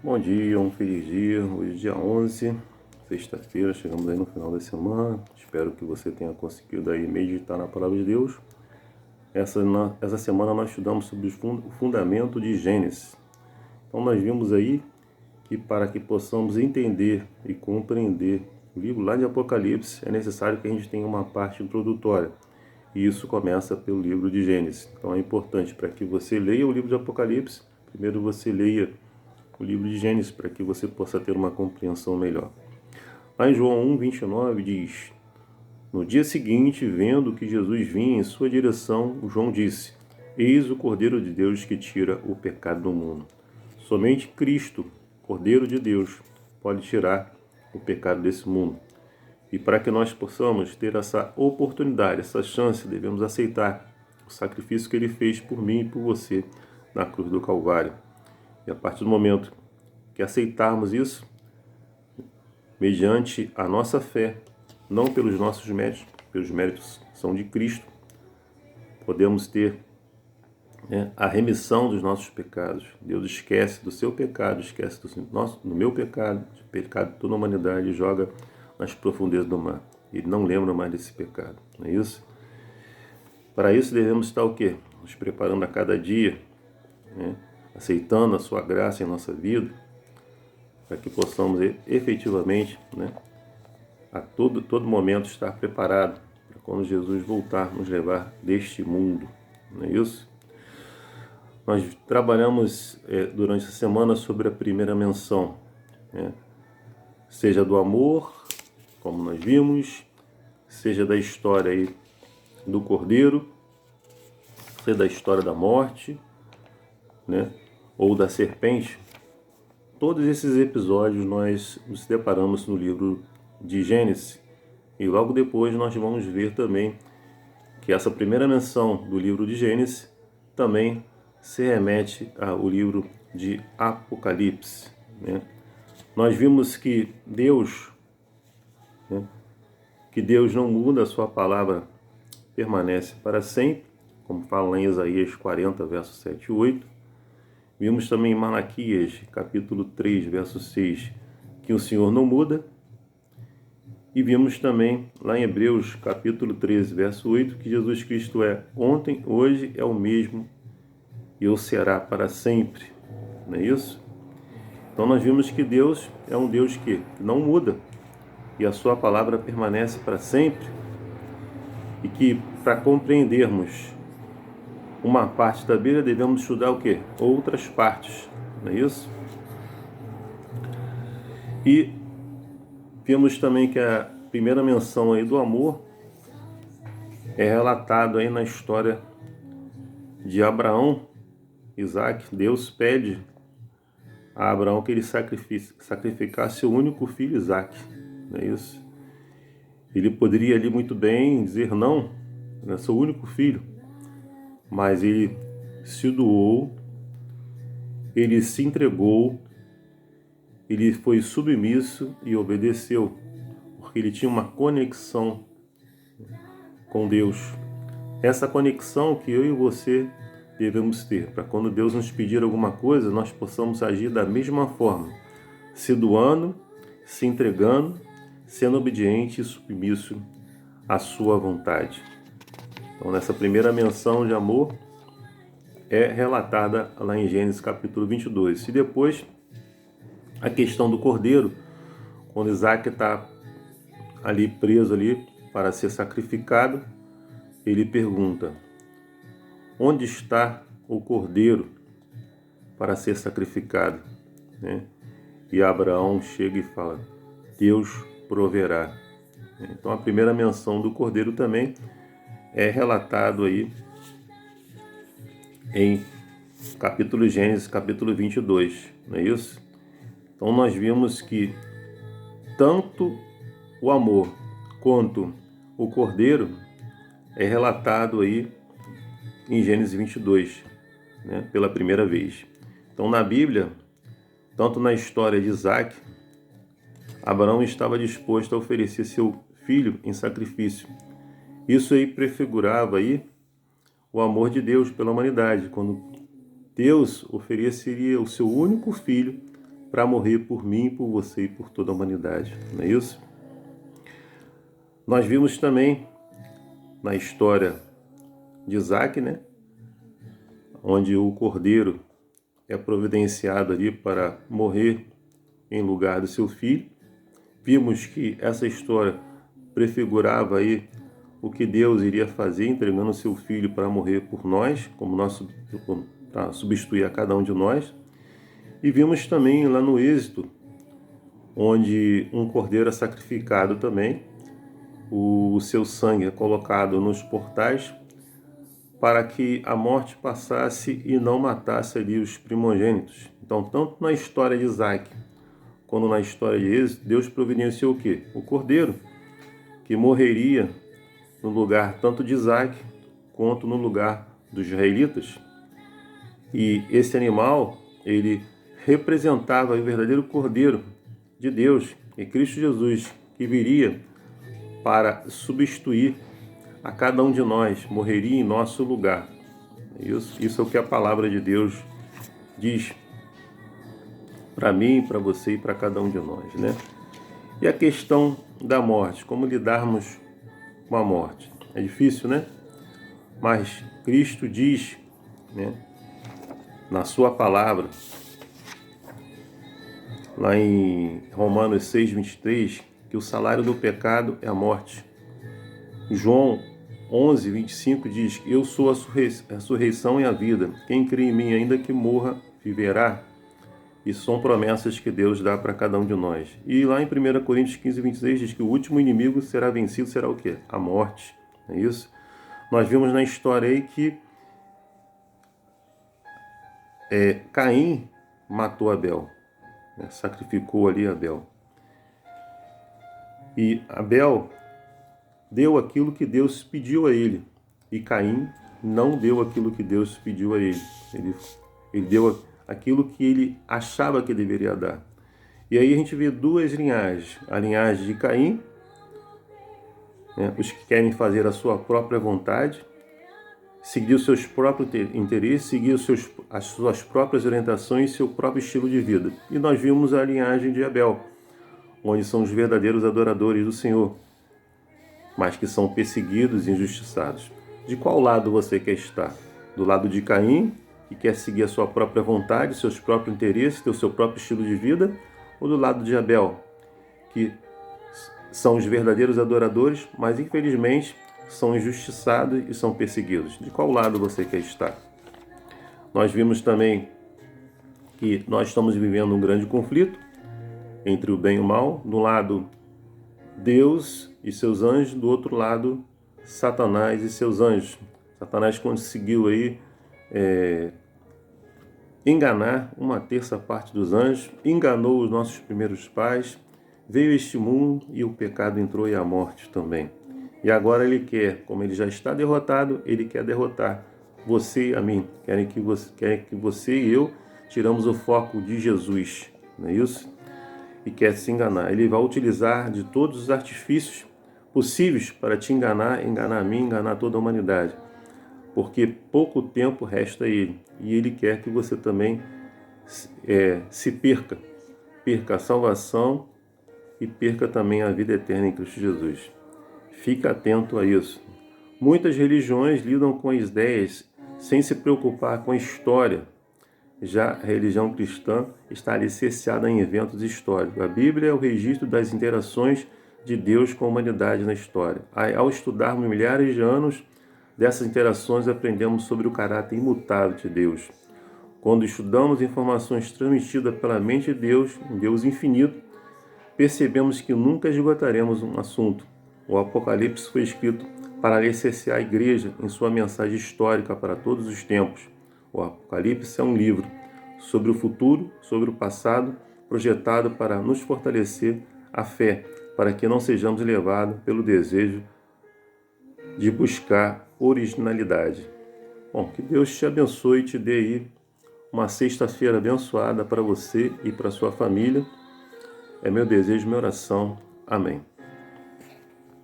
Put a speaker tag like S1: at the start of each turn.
S1: Bom dia, um feliz dia. Hoje é dia 11, sexta-feira, chegamos aí no final da semana. Espero que você tenha conseguido aí meditar na palavra de Deus. Essa semana nós estudamos sobre o fundamento de Gênesis. Então nós vimos aí que para que possamos entender e compreender o livro lá de Apocalipse, é necessário que a gente tenha uma parte introdutória. E isso começa pelo livro de Gênesis. Então é importante para que você leia o livro de Apocalipse, primeiro você leia o livro de Gênesis, para que você possa ter uma compreensão melhor. Lá em João 1,29 diz: No dia seguinte, vendo que Jesus vinha em sua direção, João disse: Eis o Cordeiro de Deus que tira o pecado do mundo. Somente Cristo, Cordeiro de Deus, pode tirar o pecado desse mundo. E para que nós possamos ter essa oportunidade, essa chance, devemos aceitar o sacrifício que ele fez por mim e por você na cruz do Calvário. E a partir do momento que aceitarmos isso, mediante a nossa fé, não pelos nossos méritos, pelos méritos são de Cristo, podemos ter a remissão dos nossos pecados. Deus esquece do seu pecado, esquece do meu pecado, do pecado de toda a humanidade e joga nas profundezas do mar. Ele não lembra mais desse pecado, não é isso? Para isso devemos estar o quê? Nos preparando a cada dia, aceitando a sua graça em nossa vida, para que possamos efetivamente, a todo momento estar preparado para quando Jesus voltar nos levar deste mundo, não é isso? Nós trabalhamos durante a semana sobre a primeira menção, seja do amor, como nós vimos, seja da história aí do Cordeiro, seja da história da morte, ou da serpente. Todos esses episódios nós nos deparamos no livro de Gênesis e logo depois nós vamos ver também que essa primeira menção do livro de Gênesis também se remete ao livro de Apocalipse. Nós vimos que Deus não muda, a sua palavra permanece para sempre, como fala em Isaías 40, versos 7 e 8. Vimos também em Malaquias, capítulo 3, verso 6, que o Senhor não muda. E vimos também lá em Hebreus, capítulo 13, verso 8, que Jesus Cristo é ontem, hoje é o mesmo e o será para sempre. Não é isso? Então nós vimos que Deus é um Deus que não muda e a sua palavra permanece para sempre, e que para compreendermos uma parte da Bíblia devemos estudar o quê? Outras partes, não é isso? E vimos também que a primeira menção aí do amor é relatado aí na história de Abraão, Isaac. Deus pede a Abraão que ele sacrificasse o único filho, Isaac, não é isso? Ele poderia ali muito bem dizer não, é seu único filho, mas ele se doou, ele se entregou, ele foi submisso e obedeceu, porque ele tinha uma conexão com Deus. Essa conexão que eu e você devemos ter, para quando Deus nos pedir alguma coisa, nós possamos agir da mesma forma, se doando, se entregando, sendo obediente e submisso à sua vontade. Então, nessa primeira menção de amor é relatada lá em Gênesis capítulo 22. E depois, a questão do cordeiro, quando Isaac está ali preso ali para ser sacrificado, ele pergunta: onde está o cordeiro para ser sacrificado? E Abraão chega e fala: Deus proverá. Então a primeira menção do cordeiro também é relatado aí em capítulo Gênesis, capítulo 22, não é isso? Então nós vimos que tanto o amor quanto o cordeiro é relatado aí em Gênesis 22, pela primeira vez. Então na Bíblia, tanto na história de Isaac, Abraão estava disposto a oferecer seu filho em sacrifício. Isso aí prefigurava aí o amor de Deus pela humanidade, quando Deus ofereceria o seu único filho para morrer por mim, por você e por toda a humanidade. Não é isso? Nós vimos também na história de Isaac, né? Onde o cordeiro é providenciado ali para morrer em lugar do seu filho. Vimos que essa história prefigurava aí o que Deus iria fazer, entregando seu filho para morrer por nós, para substituir a cada um de nós. E vimos também lá no Êxodo, onde um cordeiro é sacrificado também, o seu sangue é colocado nos portais para que a morte passasse e não matasse ali os primogênitos. Então, tanto na história de Isaac quanto na história de Êxodo, Deus providenciou o quê? O cordeiro, que morreria no lugar tanto de Isaac quanto no lugar dos israelitas. E esse animal, ele representava o verdadeiro cordeiro de Deus, e Cristo Jesus, que viria para substituir a cada um de nós, morreria em nosso lugar. Isso é o que a palavra de Deus diz para mim, para você e para cada um de nós, né? E a questão da morte, como lidarmos com a morte? É difícil, né? Mas Cristo diz, né, na sua palavra, lá em Romanos 6:23, que o salário do pecado é a morte. João 11:25 diz: eu sou a ressurreição e a vida. Quem crê em mim, ainda que morra, viverá. E são promessas que Deus dá para cada um de nós. E lá em 1 Coríntios 15:26 diz que o último inimigo será vencido, será o quê? A morte. É isso? Nós vimos na história aí que Caim matou Abel, né? Sacrificou ali Abel. E Abel deu aquilo que Deus pediu a ele. E Caim não deu aquilo que Deus pediu a ele. Ele deu aquilo que ele achava que deveria dar. E aí a gente vê duas linhagens. A linhagem de Caim, né, os que querem fazer a sua própria vontade, seguir os seus próprios interesses, seguir as suas próprias orientações e seu próprio estilo de vida. E nós vimos a linhagem de Abel, onde são os verdadeiros adoradores do Senhor, mas que são perseguidos e injustiçados. De qual lado você quer estar? Do lado de Caim, que quer seguir a sua própria vontade, seus próprios interesses, ter o seu próprio estilo de vida, ou do lado de Abel, que são os verdadeiros adoradores, mas infelizmente são injustiçados e são perseguidos? De qual lado você quer estar? Nós vimos também que nós estamos vivendo um grande conflito entre o bem e o mal. Do lado, Deus e seus anjos, do outro lado, Satanás e seus anjos. Satanás conseguiu aí enganar uma terça parte dos anjos, enganou os nossos primeiros pais, veio este mundo e o pecado entrou e a morte também. E agora ele quer, como ele já está derrotado, ele quer derrotar você e a mim. Quer que você e eu tiramos o foco de Jesus, não é isso? E quer se enganar. Ele vai utilizar de todos os artifícios possíveis para te enganar, enganar a mim, enganar toda a humanidade. Porque pouco tempo resta a ele. E ele quer que você também se perca. Perca a salvação e perca também a vida eterna em Cristo Jesus. Fique atento a isso. Muitas religiões lidam com as ideias sem se preocupar com a história. Já a religião cristã está alicerçada em eventos históricos. A Bíblia é o registro das interações de Deus com a humanidade na história. Ao estudarmos milhares de anos dessas interações, aprendemos sobre o caráter imutável de Deus. Quando estudamos informações transmitidas pela mente de Deus, um Deus infinito, percebemos que nunca esgotaremos um assunto. O Apocalipse foi escrito para alicerçar a igreja em sua mensagem histórica para todos os tempos. O Apocalipse é um livro sobre o futuro, sobre o passado, projetado para nos fortalecer a fé, para que não sejamos levados pelo desejo de buscar originalidade. Bom, que Deus te abençoe e te dê aí uma sexta-feira abençoada para você e para sua família. É meu desejo, minha oração. Amém.